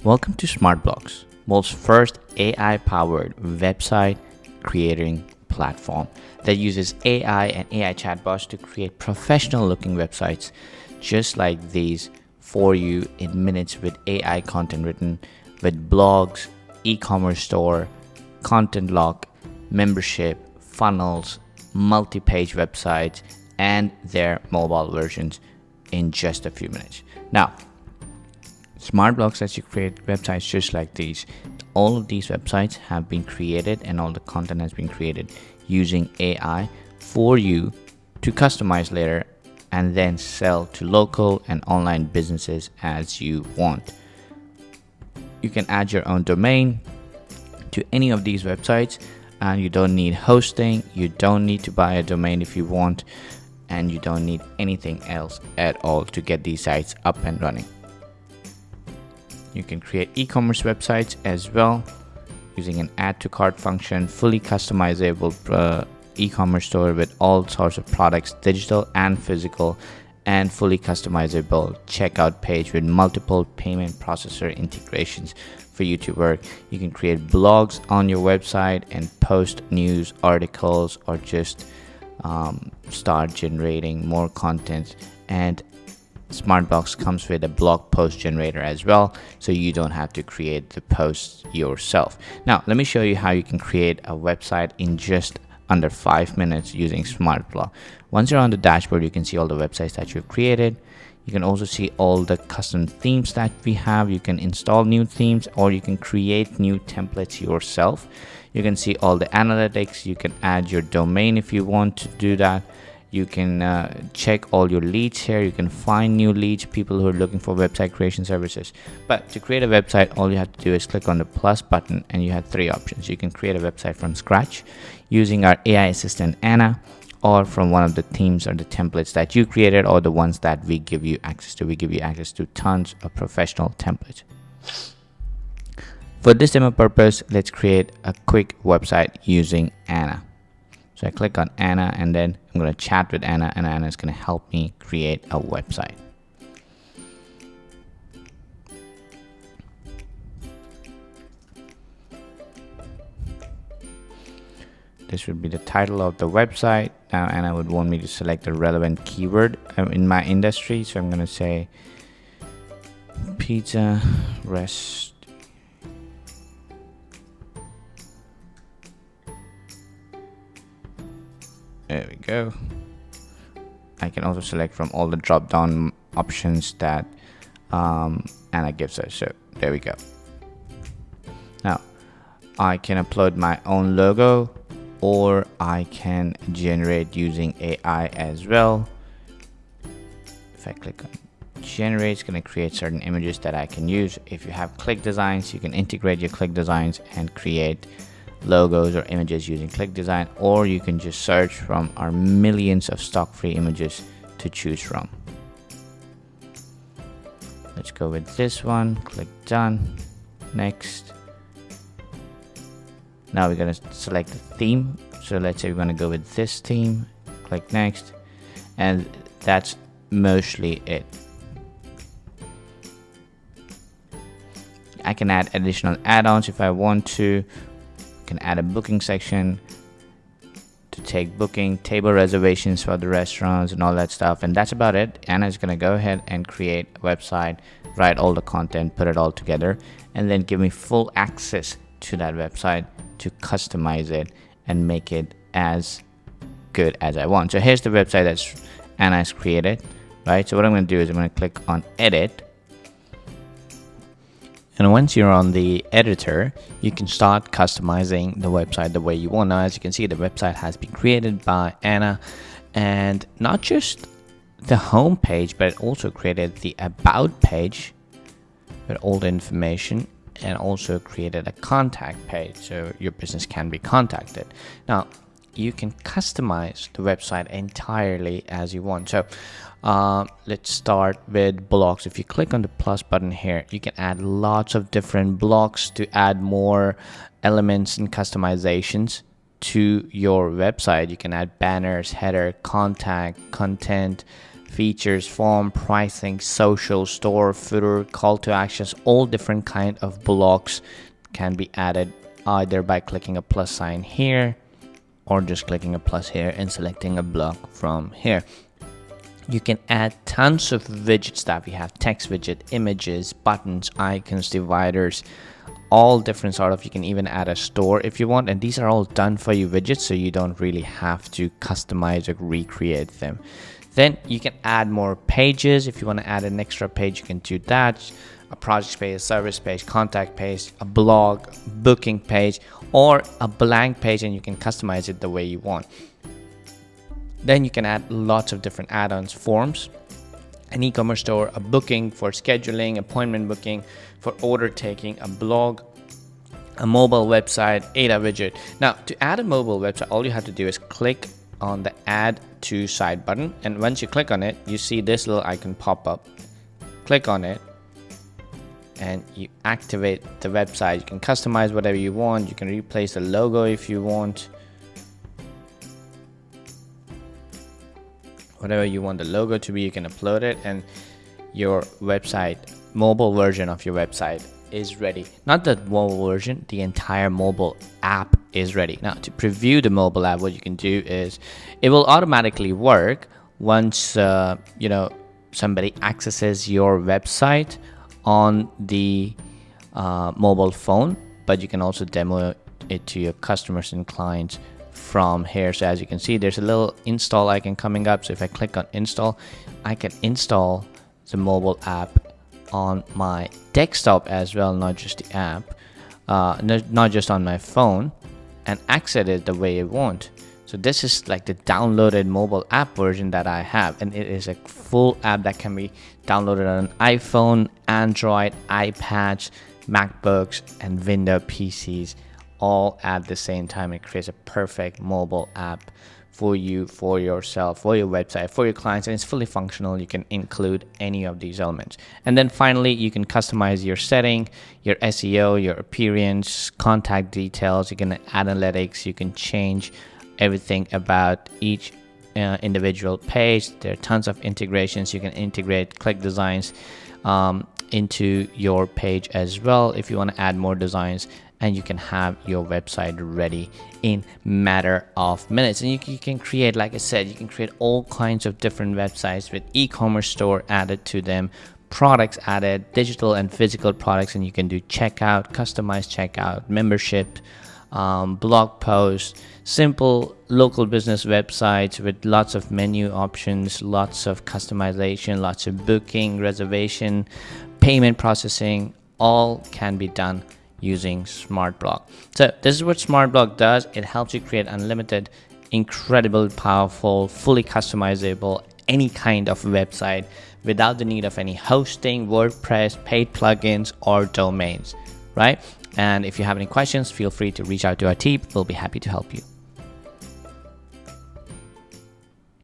Welcome to SmartBloks, world's first AI-powered website creating platform that uses AI and AI chatbots to create professional-looking websites just like these for you in minutes with AI content written with blogs, e-commerce store, content lock, membership, funnels, multi-page websites, and their mobile versions in just a few minutes. Now, SmartBloks lets you create websites just like these. All of these websites have been created and all the content has been created using AI for you to customize later and then sell to local and online businesses as you want. You can add your own domain to any of these websites and you don't need hosting, you don't need to buy a domain if you want, and you don't need anything else at all to get these sites up and running. You can create e-commerce websites as well using an add to cart function, fully customizable e-commerce store with all sorts of products, digital and physical, and fully customizable checkout page with multiple payment processor integrations for you to work. You can create blogs on your website and post news articles or just start generating more content. And SmartBloks comes with a blog post generator as well, so you don't have to create the posts yourself. Now, let me show you how you can create a website in just under 5 minutes using SmartBloks. Once you're on the dashboard, you can see all the websites that you've created. You can also see all the custom themes that we have. You can install new themes or you can create new templates yourself. You can see all the analytics. You can add your domain if you want to do that. You can check all your leads here. You can find new leads, people who are looking for website creation services. But to create a website, all you have to do is click on the plus button and you have 3 options. You can create a website from scratch using our AI assistant Anna, or from one of the themes or the templates that you created, or the ones that we give you access to. We give you access to tons of professional templates. For this demo purpose, let's create a quick website using Anna. So I click on Anna and then I'm going to chat with Anna, and Anna is going to help me create a website. This would be the title of the website. Now Anna would want me to select the relevant keyword in my industry. So I'm going to say pizza rest. There we go. I can also select from all the drop down options that Anna gives us. So there we go. Now I can upload my own logo, or I can generate using AI as well. If I click on generate, it's going to create certain images that I can use. If you have click designs, you can integrate your click designs and create logos or images using click design, or you can just search from our millions of stock free images to choose from. Let's go with this one. Click done. Next. Now we're going to select the theme. So let's say we're going to go with this theme. Click next, and that's mostly it. I can add additional add-ons if I want to. Can add a booking section to take booking, table reservations for the restaurants and all that stuff, and that's about it. Anna is going to go ahead and create a website, write all the content, put it all together, and then give me full access to that website to customize it and make it as good as I want. So here's the website that Anna has created, right? So what I'm going to do is I'm going to click on edit. And once you're on the editor, you can start customizing the website the way you want. Now, as you can see, the website has been created by Anna, and not just the home page, but it also created the about page with all the information, and also created a contact page so your business can be contacted. Now, you can customize the website entirely as you want. So let's start with blocks. If you click on the plus button here, you can add lots of different blocks to add more elements and customizations to your website. You can add banners, header, contact, content, features, form, pricing, social, store, footer, call to actions. All different kind of blocks can be added either by clicking a plus sign here or just clicking a plus here and selecting a block from here. You can add tons of widgets that we have: text widget, images, buttons, icons, dividers, all different sort of. You can even add a store if you want, and these are all done for you widgets, so you don't really have to customize or recreate them. Then you can add more pages. If you want to add an extra page, you can do that: a project page, a service page, contact page, a blog, booking page, or a blank page, and you can customize it the way you want. Then you can add lots of different add-ons: forms, an e-commerce store, a booking for scheduling, appointment booking, for order taking, a blog, a mobile website, a widget. Now, to add a mobile website, all you have to do is click on the add to site button, and once you click on it, you see this little icon pop up. Click on it and you activate the website. You can customize whatever you want. You can replace the logo if you want. Whatever you want the logo to be, you can upload it, and your website, mobile version of your website, is ready. Not the mobile version, the entire mobile app is ready. Now, to preview the mobile app, what you can do is it will automatically work once somebody accesses your website on the mobile phone, but you can also demo it to your customers and clients from here. So as you can see, there's a little install icon coming up. So if I click on install, I can install the mobile app on my desktop as well, not just the app, not just on my phone, and access it the way I want. So this is like the downloaded mobile app version that I have, and it is a full app that can be downloaded on an iPhone, Android, iPads, MacBooks, and Windows PCs all at the same time. It creates a perfect mobile app for you, for yourself, for your website, for your clients, and it's fully functional. You can include any of these elements. And then finally, you can customize your setting, your SEO, your appearance, contact details. You can add analytics. You can change everything about each individual page. There are tons of integrations. You can integrate click designs into your page as well if you want to add more designs, and you can have your website ready in matter of minutes. And you can create, like I said, you can create all kinds of different websites with e-commerce store added to them, products added, digital and physical products, and you can do checkout, customized checkout, membership, blog posts, simple local business websites with lots of menu options, lots of customization, lots of booking, reservation, payment processing. All can be done using SmartBlok. So this is what SmartBlok does. It helps you create unlimited, incredible, powerful, fully customizable, any kind of website without the need of any hosting, WordPress, paid plugins, or domains, right? And if you have any questions, feel free to reach out to our team. We'll be happy to help you.